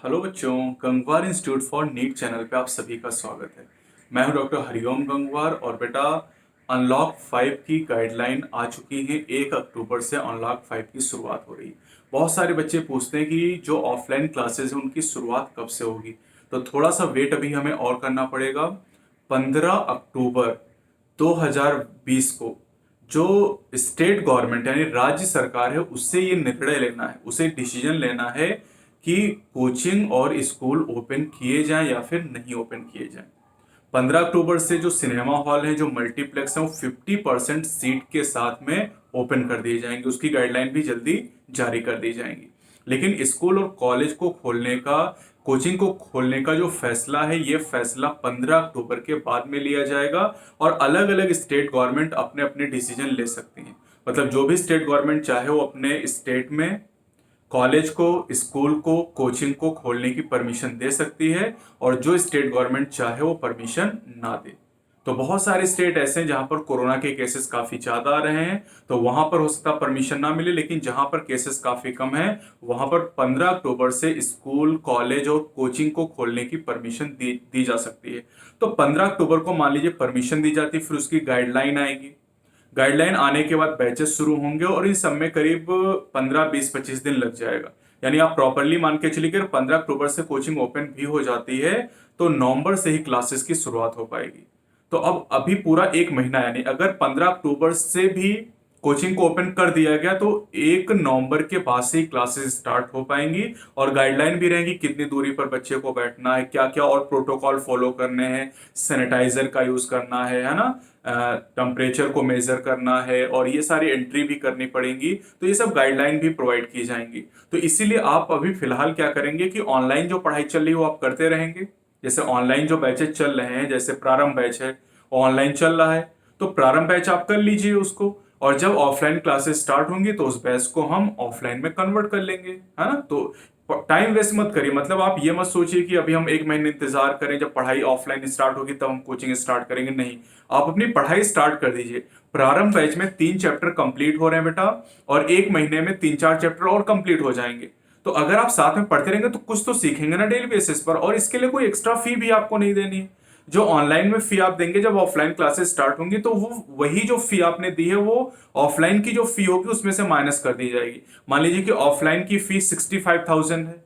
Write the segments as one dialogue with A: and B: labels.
A: Hello बच्चों, Gangwar institute for NEET channel पे आप सभी का स्वागत है। मैं हूं डॉक्टर हरिओम गंगवार और बेटा अनलॉक 5 की गाइडलाइन आ चुकी है। 1 अक्टूबर से अनलॉक 5 की शुरुआत हो रही है। बहुत सारे बच्चे पूछते हैं कि जो ऑफलाइन क्लासेस हैं उनकी शुरुआत कब से होगी, तो थोड़ा सा वेट अभी हमें और करना पड़ेगा। 15 अक्टूबर 2020 को जो स्टेट गवर्नमेंट यानी राज्य सरकार है उससे ये निर्णय लेना है, उसे डिसीजन लेना है कि कोचिंग और स्कूल ओपन किए जाएं या फिर नहीं ओपन किए जाएं। 15 अक्टूबर से जो सिनेमा हॉल है, जो मल्टीप्लेक्स है, वो 50% सीट के साथ में ओपन कर दिए जाएंगे। उसकी गाइडलाइन भी जल्दी जारी कर दी जाएंगी। लेकिन स्कूल और कॉलेज को खोलने का, कोचिंग को खोलने का जो फैसला है, ये फैसला 15 अक्टूबर के बाद में लिया जाएगा। और अलग अलग स्टेट गवर्नमेंट अपने अपने डिसीजन ले सकती हैं। मतलब जो भी स्टेट गवर्नमेंट चाहे वो अपने स्टेट में कॉलेज को, स्कूल को, कोचिंग को खोलने की परमिशन दे सकती है, और जो स्टेट गवर्नमेंट चाहे वो परमिशन ना दे। तो बहुत सारे स्टेट ऐसे हैं जहां पर कोरोना के केसेस काफी ज्यादा आ रहे हैं, तो वहां पर हो सकता परमिशन ना मिले। लेकिन जहां पर केसेस काफी कम है, वहां पर 15 अक्टूबर से स्कूल, कॉलेज और कोचिंग को खोलने की परमिशन दी जा सकती है। तो 15 अक्टूबर को मान लीजिए परमिशन दी जाती है, फिर उसकी गाइडलाइन आएगी। गाइडलाइन आने के बाद बैचेस शुरू होंगे और इस सब में करीब 15, 20, 25 दिन लग जाएगा। यानी आप प्रॉपरली मान के चलिए कि 15 अक्टूबर से कोचिंग ओपन भी हो जाती है तो नवंबर से ही क्लासेस की शुरुआत हो पाएगी। तो अब अभी पूरा एक महीना, यानी अगर 15 अक्टूबर से भी कोचिंग को ओपन कर दिया गया तो 1 नवंबर के बाद से ही क्लासेस स्टार्ट हो पाएंगी। और गाइडलाइन भी रहेंगी कितनी दूरी पर बच्चे को बैठना है, क्या क्या और प्रोटोकॉल फॉलो करने हैं, सैनिटाइजर का यूज करना है ना, टेम्परेचर को मेजर करना है, और ये सारी एंट्री भी करनी पड़ेंगी। तो ये सब गाइडलाइन भी प्रोवाइड की जाएंगी। तो इसीलिए आप अभी फिलहाल क्या करेंगे कि ऑनलाइन जो पढ़ाई चल रही है वो आप करते रहेंगे। जैसे ऑनलाइन जो बैचेस चल रहे हैं, जैसे प्रारंभ बैच है, ऑनलाइन चल रहा है, तो प्रारंभ बैच आप कर लीजिए उसको। और जब ऑफलाइन क्लासेस स्टार्ट होंगी तो उस बैच को हम ऑफलाइन में कन्वर्ट कर लेंगे, है ना। तो टाइम वेस्ट मत करिए। मतलब आप ये मत सोचिए कि अभी हम 1 महीने इंतजार करें, जब पढ़ाई ऑफलाइन स्टार्ट होगी तब हम कोचिंग स्टार्ट करेंगे। नहीं, आप अपनी पढ़ाई स्टार्ट कर दीजिए। प्रारंभ बैच में 3 चैप्टर कंप्लीट हो रहे हैं बेटा, और 1 महीने में 3, 4 चैप्टर और कंप्लीट हो जाएंगे। तो अगर आप साथ में पढ़ते रहेंगे तो कुछ तो सीखेंगे ना डेली बेसिस पर, और इसके लिए कोई एक्स्ट्रा फी भी आपको नहीं देनी है। जो ऑनलाइन में फी आप देंगे जब ऑफलाइन क्लासेस स्टार्ट होंगी, तो वो वही जो फी आपने दी है वो ऑफलाइन की जो फी होगी उसमें से माइनस कर दी जाएगी। मान लीजिए कि ऑफलाइन की फीस 65,000 है,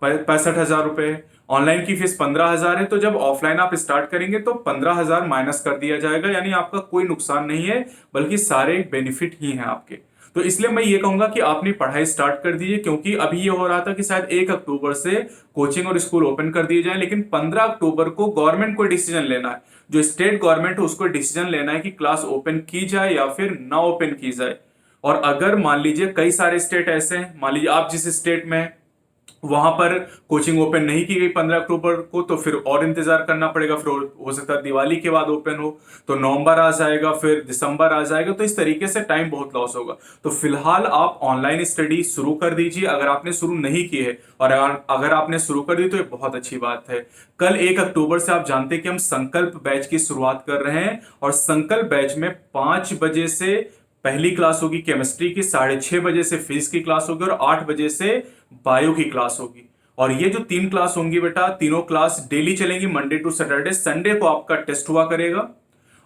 A: 65,000 रुपए है। ऑनलाइन की फीस 15,000 है। तो जब ऑफलाइन आप स्टार्ट करेंगे तो 15,000 माइनस कर दिया जाएगा। यानी आपका कोई नुकसान नहीं है, बल्कि सारे बेनिफिट ही हैं आपके। तो इसलिए मैं ये कहूंगा कि आपने पढ़ाई स्टार्ट कर दीजिए, क्योंकि अभी ये हो रहा था कि शायद 1 अक्टूबर से कोचिंग और स्कूल ओपन कर दिए जाए, लेकिन 15 अक्टूबर को गवर्नमेंट को डिसीजन लेना है। जो स्टेट गवर्नमेंट है उसको डिसीजन लेना है कि क्लास ओपन की जाए या फिर ना ओपन की जाए। और अगर मान लीजिए कई सारे स्टेट ऐसे हैं, मान लीजिए आप जिस स्टेट में हैं वहां पर कोचिंग ओपन नहीं की गई 15 अक्टूबर को, तो फिर और इंतजार करना पड़ेगा। फिर हो सकता है दिवाली के बाद ओपन हो, तो नवंबर आ जाएगा, फिर दिसंबर आ जाएगा। तो इस तरीके से टाइम बहुत लॉस होगा। तो फिलहाल आप ऑनलाइन स्टडी शुरू कर दीजिए अगर आपने शुरू नहीं की है। और अगर आपने शुरू कर दी तो ये बहुत अच्छी बात है। कल 1 अक्टूबर से आप जानते हैं कि हम संकल्प बैच की शुरुआत कर रहे हैं, और संकल्प बैच में 5 बजे से पहली क्लास होगी केमिस्ट्री की, 6:30 बजे से फिजिक्स की क्लास होगी, और 8 बजे से बायो की क्लास होगी। और ये जो 3 क्लास होंगी बेटा, तीनों क्लास डेली चलेंगी, मंडे टू सैटरडे। संडे को आपका टेस्ट हुआ करेगा।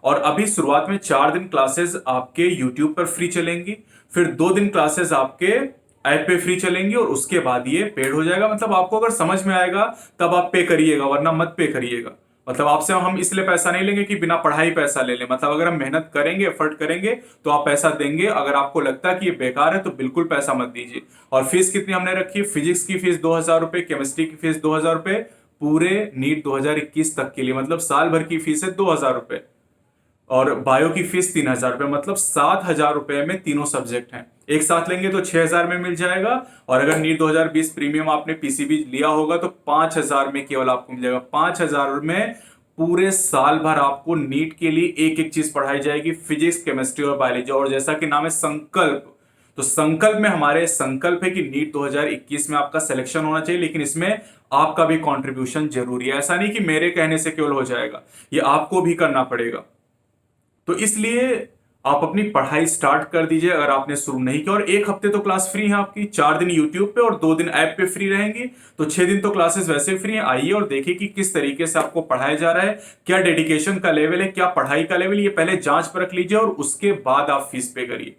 A: और अभी शुरुआत में 4 दिन क्लासेस आपके यूट्यूब पर फ्री चलेंगी, फिर 2 दिन क्लासेस आपके ऐप पे फ्री चलेंगी, और उसके बाद ये पेड हो जाएगा। मतलब आपको अगर समझ में आएगा तब आप पे करिएगा, वरना मत पे करिएगा। मतलब आपसे हम इसलिए पैसा नहीं लेंगे कि बिना पढ़ाई पैसा ले लें। मतलब अगर हम मेहनत करेंगे, एफर्ट करेंगे तो आप पैसा देंगे। अगर आपको लगता है कि ये बेकार है तो बिल्कुल पैसा मत दीजिए। और फीस कितनी हमने रखी है? फिजिक्स की फीस 2,000 रुपए, केमिस्ट्री की फीस 2,000 रुपए, पूरे नीट 2021 तक के लिए। मतलब साल भर की फीस है 2,000 रुपए। और बायो की फीस 3,000 रुपए। मतलब 7,000 रुपए में तीनों सब्जेक्ट हैं। एक साथ लेंगे तो 6,000 में मिल जाएगा। और अगर नीट 2020 प्रीमियम आपने पीसीबी लिया होगा तो 5,000 में केवल आपको मिल जाएगा। 5,000 में पूरे साल भर आपको नीट के लिए एक एक चीज पढ़ाई जाएगी, फिजिक्स, केमिस्ट्री और बायोलॉजी। और जैसा कि नाम है संकल्प, तो संकल्प में हमारे संकल्प है कि नीट 2021 में आपका सिलेक्शन होना चाहिए, लेकिन इसमें आपका भी कंट्रीब्यूशन जरूरी है। ऐसा नहीं कि मेरे कहने से केवल हो जाएगा, ये आपको भी करना पड़ेगा। तो इसलिए आप अपनी पढ़ाई स्टार्ट कर दीजिए अगर आपने शुरू नहीं किया। और एक हफ्ते तो क्लास फ्री है आपकी, 4 दिन यूट्यूब पे और 2 दिन ऐप पे फ्री रहेंगी, तो 6 दिन तो क्लासेस वैसे फ्री हैं। आइए और देखिए कि किस तरीके से आपको पढ़ाया जा रहा है, क्या डेडिकेशन का लेवल है, क्या पढ़ाई का लेवल, ये पहले जांच परख लीजिए और उसके बाद आप फीस पे करिए।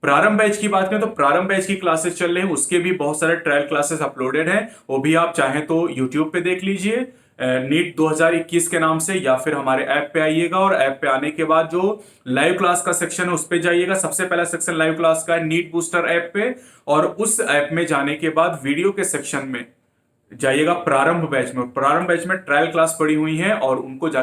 A: प्रारंभ बैच की बात करें तो प्रारंभ बैच की क्लासेस चल रहे हैं, उसके भी बहुत सारे ट्रायल क्लासेस अपलोडेड हैं, वो भी आप चाहें तो यूट्यूब पे देख लीजिए, नीट 2021 के नाम से, या फिर हमारे ऐप पे आइएगा और ऐप पे आने के बाद जो लाइव क्लास का सेक्शन है उस पे जाइएगा। सबसे पहला सेक्शन लाइव क्लास का है नीट बूस्टर ऐप पे, और उस ऐप में जाने के बाद वीडियो के सेक्शन में जाइएगा प्रारंभ बैच में। प्रारंभ बैच में ट्रायल क्लास पड़ी हुई है और उनको